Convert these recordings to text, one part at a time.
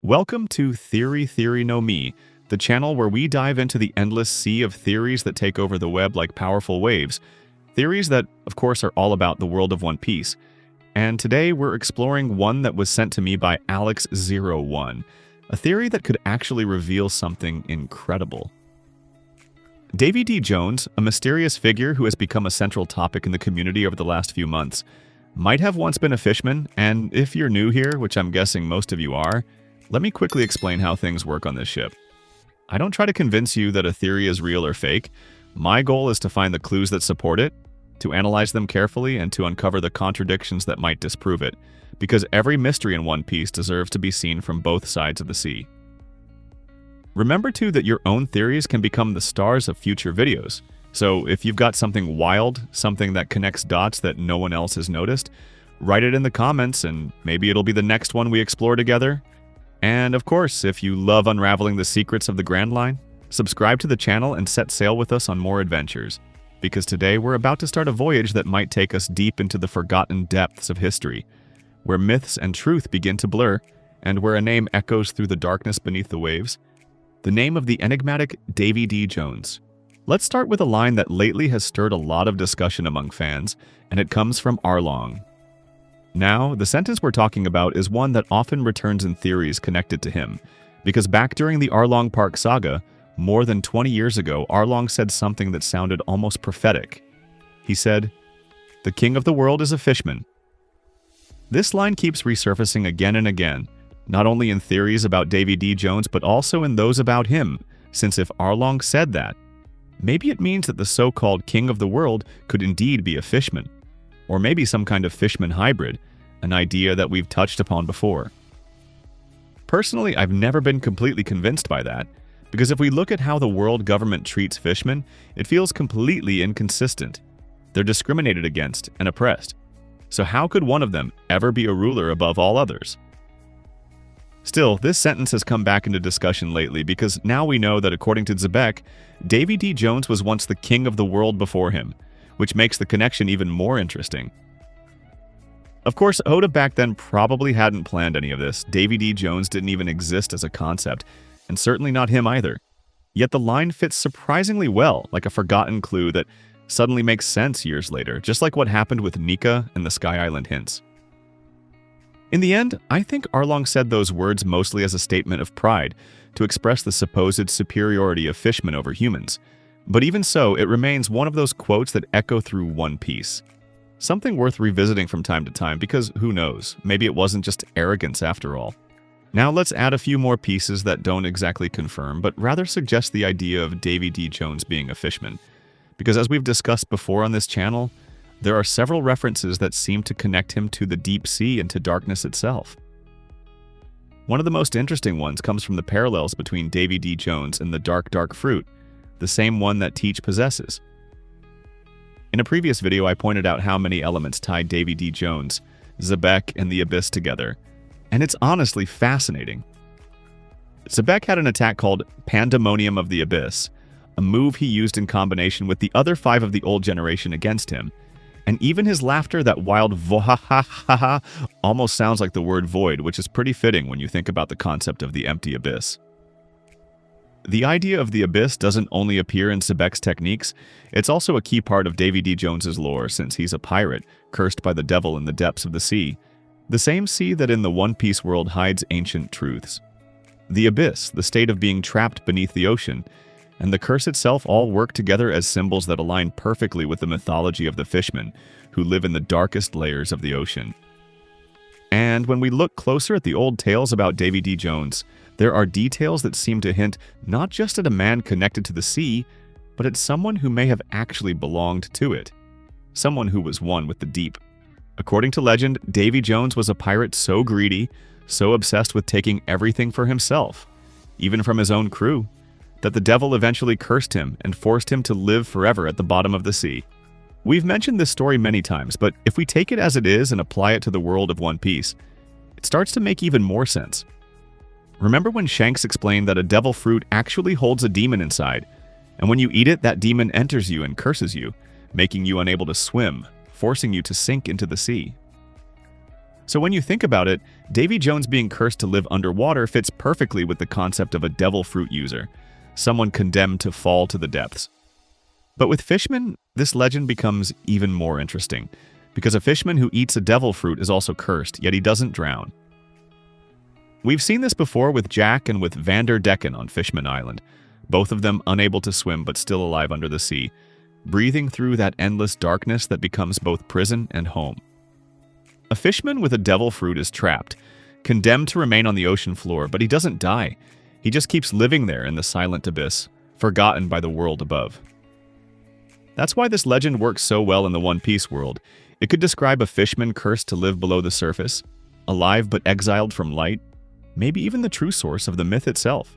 Welcome to Theory No Me, the channel where we dive into the endless sea of theories that take over the web like powerful waves. Theories that, of course, are all about the world of One Piece. And today we're exploring one that was sent to me by Alex01, a theory that could actually reveal something incredible. Davy D. Jones, a mysterious figure who has become a central topic in the community over the last few months, might have once been a fishman, and if you're new here, which I'm guessing most of you are, let me quickly explain how things work on this ship. I don't try to convince you that a theory is real or fake. My goal is to find the clues that support it, to analyze them carefully, and to uncover the contradictions that might disprove it, because every mystery in One Piece deserves to be seen from both sides of the sea. Remember too that your own theories can become the stars of future videos. So if you've got something wild, something that connects dots that no one else has noticed, write it in the comments and maybe it'll be the next one we explore together. And of course, if you love unraveling the secrets of the Grand Line, subscribe to the channel and set sail with us on more adventures. Because today we're about to start a voyage that might take us deep into the forgotten depths of history, where myths and truth begin to blur, and where a name echoes through the darkness beneath the waves. The name of the enigmatic Davy D. Jones. Let's start with a line that lately has stirred a lot of discussion among fans, and it comes from Arlong. Now, the sentence we're talking about is one that often returns in theories connected to him, because back during the Arlong Park saga, more than 20 years ago, Arlong said something that sounded almost prophetic. He said, "The king of the world is a fishman." This line keeps resurfacing again and again, not only in theories about Davy D. Jones, but also in those about him, since if Arlong said that, maybe it means that the so-called king of the world could indeed be a fishman, or maybe some kind of fishman hybrid, an idea that we've touched upon before. Personally, I've never been completely convinced by that, because if we look at how the world government treats fishmen, it feels completely inconsistent. They're discriminated against and oppressed. So how could one of them ever be a ruler above all others? Still, this sentence has come back into discussion lately because now we know that according to Xebec, Davy D. Jones was once the king of the world before him, which makes the connection even more interesting. Of course, Oda back then probably hadn't planned any of this. Davy D. Jones didn't even exist as a concept, and certainly not him either. Yet the line fits surprisingly well, like a forgotten clue that suddenly makes sense years later, just like what happened with Nika and the Sky Island hints. In the end, I think Arlong said those words mostly as a statement of pride, to express the supposed superiority of fishmen over humans. But even so, it remains one of those quotes that echo through One Piece. Something worth revisiting from time to time because who knows, maybe it wasn't just arrogance after all. Now let's add a few more pieces that don't exactly confirm, but rather suggest the idea of Davy D. Jones being a fishman. Because as we've discussed before on this channel, there are several references that seem to connect him to the deep sea and to darkness itself. One of the most interesting ones comes from the parallels between Davy D. Jones and the dark fruit, the same one that Teach possesses. In a previous video, I pointed out how many elements tied Davy D. Jones, Xebec, and the Abyss together, and it's honestly fascinating. Xebec had an attack called Pandemonium of the Abyss, a move he used in combination with the other 5 of the old generation against him, and even his laughter, that wild voha-ha-ha-ha, almost sounds like the word void, which is pretty fitting when you think about the concept of the empty abyss. The idea of the abyss doesn't only appear in Xebec's techniques, it's also a key part of Davy D. Jones's lore since he's a pirate, cursed by the devil in the depths of the sea. The same sea that in the One Piece world hides ancient truths. The abyss, the state of being trapped beneath the ocean, and the curse itself all work together as symbols that align perfectly with the mythology of the fishmen, who live in the darkest layers of the ocean. And when we look closer at the old tales about Davy D. Jones, there are details that seem to hint not just at a man connected to the sea, but at someone who may have actually belonged to it. Someone who was one with the deep. According to legend, Davy Jones was a pirate so greedy, so obsessed with taking everything for himself, even from his own crew, that the devil eventually cursed him and forced him to live forever at the bottom of the sea. We've mentioned this story many times, but if we take it as it is and apply it to the world of One Piece, it starts to make even more sense. Remember when Shanks explained that a devil fruit actually holds a demon inside, and when you eat it, that demon enters you and curses you, making you unable to swim, forcing you to sink into the sea? So when you think about it, Davy Jones being cursed to live underwater fits perfectly with the concept of a devil fruit user, someone condemned to fall to the depths. But with Fishman, this legend becomes even more interesting, because a Fishman who eats a devil fruit is also cursed, yet he doesn't drown. We've seen this before with Jack and with Vander Decken on Fishman Island, both of them unable to swim but still alive under the sea, breathing through that endless darkness that becomes both prison and home. A Fishman with a devil fruit is trapped, condemned to remain on the ocean floor, but he doesn't die. He just keeps living there in the silent abyss, forgotten by the world above. That's why this legend works so well in the One Piece world. It could describe a Fishman cursed to live below the surface, alive but exiled from light, maybe even the true source of the myth itself.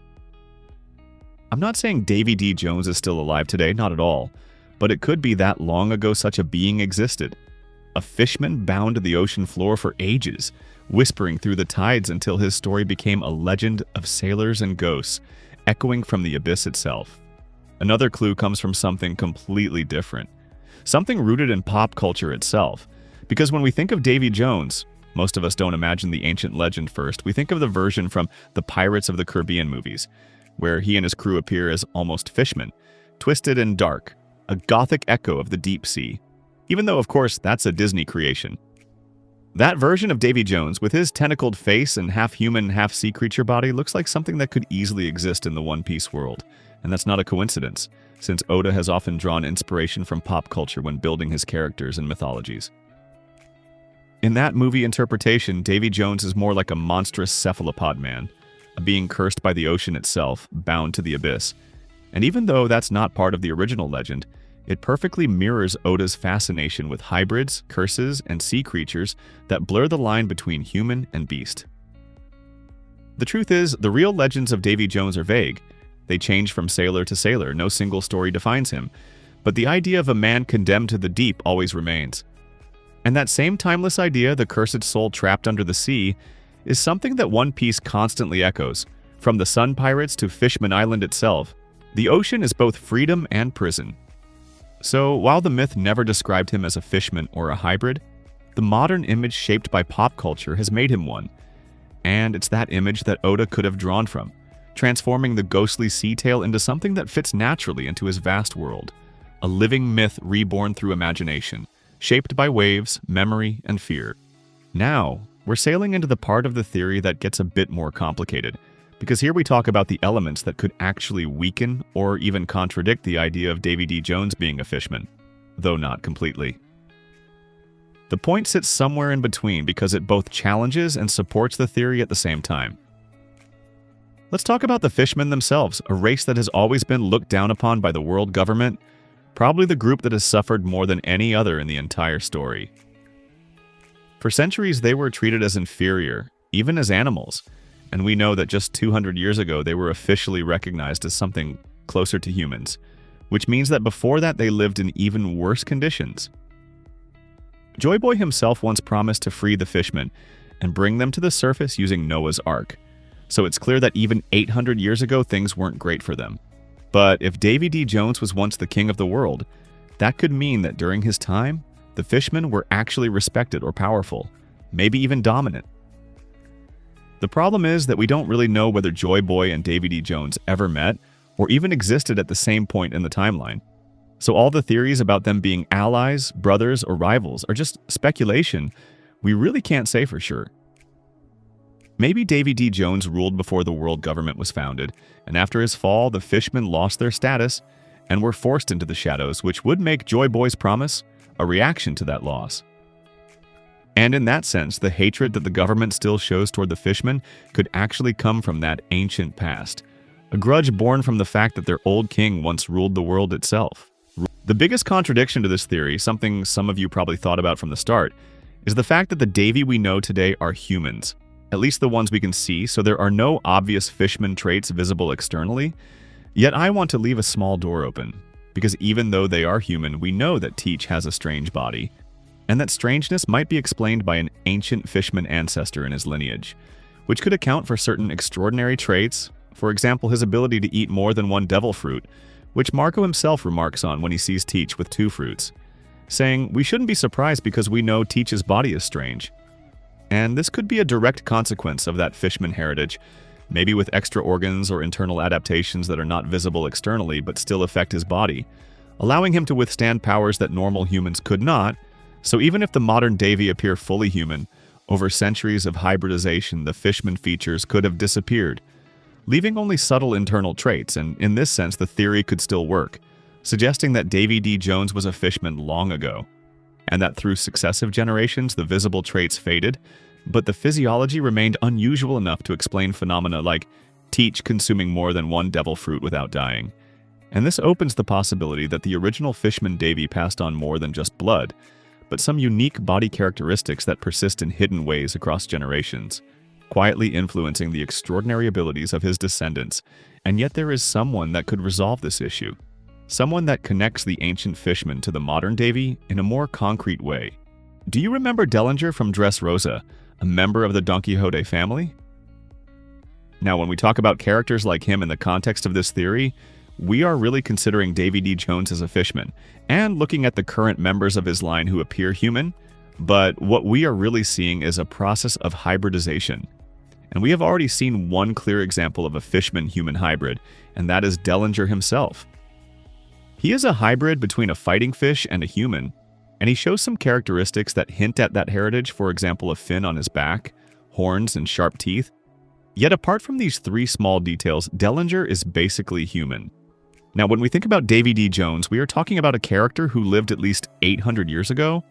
I'm not saying Davy D. Jones is still alive today, not at all, but it could be that long ago such a being existed. A Fishman bound to the ocean floor for ages, whispering through the tides until his story became a legend of sailors and ghosts, echoing from the abyss itself. Another clue comes from something completely different, something rooted in pop culture itself. Because when we think of Davy Jones, most of us don't imagine the ancient legend first. We think of the version from the Pirates of the Caribbean movies, where he and his crew appear as almost fishmen, twisted and dark, a gothic echo of the deep sea. Even though, of course, that's a Disney creation. That version of Davy Jones, with his tentacled face and half-human, half-sea creature body, looks like something that could easily exist in the One Piece world. And that's not a coincidence, since Oda has often drawn inspiration from pop culture when building his characters and mythologies. In that movie interpretation, Davy Jones is more like a monstrous cephalopod man, a being cursed by the ocean itself, bound to the abyss. And even though that's not part of the original legend, it perfectly mirrors Oda's fascination with hybrids, curses, and sea creatures that blur the line between human and beast. The truth is, the real legends of Davy Jones are vague. They change from sailor to sailor, no single story defines him. But the idea of a man condemned to the deep always remains. And that same timeless idea, the cursed soul trapped under the sea, is something that One Piece constantly echoes. From the Sun Pirates to Fishman Island itself, the ocean is both freedom and prison. So, while the myth never described him as a fishman or a hybrid, the modern image shaped by pop culture has made him one. And it's that image that Oda could have drawn from, transforming the ghostly sea tale into something that fits naturally into his vast world. A living myth reborn through imagination, shaped by waves, memory, and fear. Now, we're sailing into the part of the theory that gets a bit more complicated, because here we talk about the elements that could actually weaken or even contradict the idea of Davy D. Jones being a fishman, though not completely. The point sits somewhere in between because it both challenges and supports the theory at the same time. Let's talk about the Fishmen themselves, a race that has always been looked down upon by the world government, probably the group that has suffered more than any other in the entire story. For centuries, they were treated as inferior, even as animals, and we know that just 200 years ago they were officially recognized as something closer to humans, which means that before that they lived in even worse conditions. Joy Boy himself once promised to free the Fishmen and bring them to the surface using Noah's Ark, so it's clear that even 800 years ago things weren't great for them. But if Davy D. Jones was once the king of the world, that could mean that during his time, the Fishmen were actually respected or powerful, maybe even dominant. The problem is that we don't really know whether Joy Boy and Davy D. Jones ever met or even existed at the same point in the timeline. So all the theories about them being allies, brothers, or rivals are just speculation. We really can't say for sure. Maybe Davy D. Jones ruled before the world government was founded, and after his fall, the Fishmen lost their status and were forced into the shadows, which would make Joy Boy's promise a reaction to that loss. And in that sense, the hatred that the government still shows toward the Fishmen could actually come from that ancient past, a grudge born from the fact that their old king once ruled the world itself. The biggest contradiction to this theory, something some of you probably thought about from the start, is the fact that the Davy we know today are humans, at least the ones we can see, so there are no obvious Fishman traits visible externally. Yet I want to leave a small door open, because even though they are human, we know that Teach has a strange body, and that strangeness might be explained by an ancient Fishman ancestor in his lineage, which could account for certain extraordinary traits, for example his ability to eat more than one devil fruit, which Marco himself remarks on when he sees Teach with 2 fruits, saying, "We shouldn't be surprised because we know Teach's body is strange." And this could be a direct consequence of that Fishman heritage, maybe with extra organs or internal adaptations that are not visible externally but still affect his body, allowing him to withstand powers that normal humans could not. So even if the modern Davy appear fully human, over centuries of hybridization, the Fishman features could have disappeared, leaving only subtle internal traits, and in this sense the theory could still work, suggesting that Davy D. Jones was a Fishman long ago, and that through successive generations the visible traits faded, but the physiology remained unusual enough to explain phenomena like Teach consuming more than one devil fruit without dying. And this opens the possibility that the original Fishman Davy passed on more than just blood, but some unique body characteristics that persist in hidden ways across generations, quietly influencing the extraordinary abilities of his descendants. And yet there is someone that could resolve this issue. Someone that connects the ancient Fishman to the modern Davy in a more concrete way. Do you remember Dellinger from Dressrosa, a member of the Don Quixote family? Now, when we talk about characters like him in the context of this theory, we are really considering Davy D. Jones as a Fishman, and looking at the current members of his line who appear human, but what we are really seeing is a process of hybridization. And we have already seen one clear example of a Fishman-human hybrid, and that is Dellinger himself. He is a hybrid between a fighting fish and a human, and he shows some characteristics that hint at that heritage, for example a fin on his back, horns, and sharp teeth. Yet apart from these three small details, Dellinger is basically human. Now, when we think about Davy D. Jones, we are talking about a character who lived at least 800 years ago,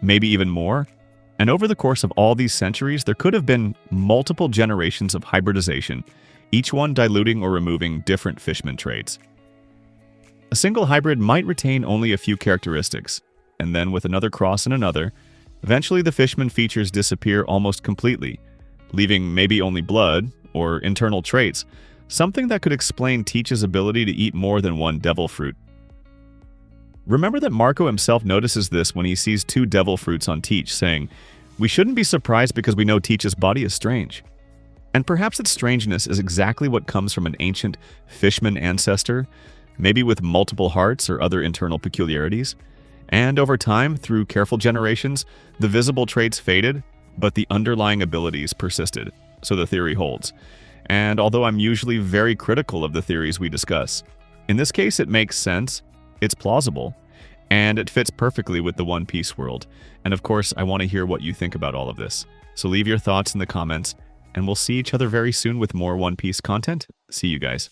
maybe even more. And over the course of all these centuries, there could have been multiple generations of hybridization, each one diluting or removing different Fishman traits. A single hybrid might retain only a few characteristics, and then with another cross and another, eventually the Fishman features disappear almost completely, leaving maybe only blood or internal traits, something that could explain Teach's ability to eat more than one devil fruit. Remember that Marco himself notices this when he sees two devil fruits on Teach, saying, "We shouldn't be surprised because we know Teach's body is strange." And perhaps its strangeness is exactly what comes from an ancient Fishman ancestor, maybe with multiple hearts or other internal peculiarities. And over time, through careful generations, the visible traits faded, but the underlying abilities persisted, so the theory holds. And although I'm usually very critical of the theories we discuss, in this case it makes sense, it's plausible, and it fits perfectly with the One Piece world. And of course, I want to hear what you think about all of this. So leave your thoughts in the comments, and we'll see each other very soon with more One Piece content. See you guys.